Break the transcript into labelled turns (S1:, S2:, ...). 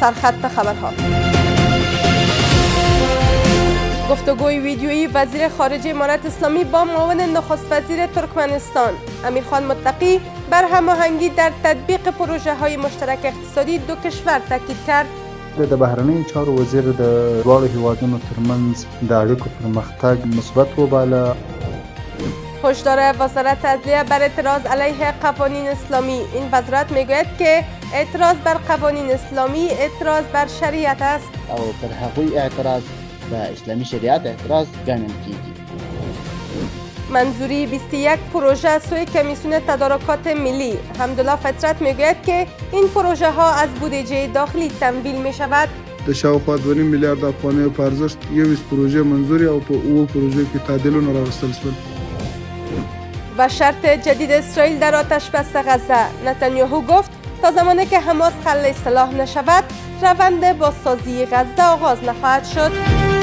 S1: سرخط خبرها. گفتگوی ویدیویی وزیر خارجه امارت اسلامی با معاون نخست وزیر ترکمنستان امیرخان متقی بر هماهنگی در تطبیق پروژه های مشترک اقتصادی دو کشور تاکید کرد.
S2: د بهرنیو چارو وزیر د دواړو هیوادونو ترمنځ د اړیکو پرمختګ مثبت وباله.
S1: هشدار وزارت عدلیه بر اعتراض علیه قوانین اسلامی. این وزارت میگوید که اعتراض بر قوانین اسلامی اعتراض بر شریعت است.
S3: او پر هغوی اعتراض به اسلامی شریعت اعتراض ګڼل کیږي.
S1: منظوری 21 پروژه سوی کمیسیون تدارکات ملی. حمدالله فطرت میگوید که این پروژه ها از بودجه داخلی تمویل می شود.
S4: د شاوخوا 2.5 میلیارد افغانیو په ارزښت 21 پروژې منظوري او په 9 پروژو کې تعدیلونه راوستل شول.
S1: و شرط جدید اسرائیل در آتش بس غزه. نتانیاهو گفت تا زمانی که حماس خلع سلاح نشود روند بازسازی غزه آغاز نخواهد شد.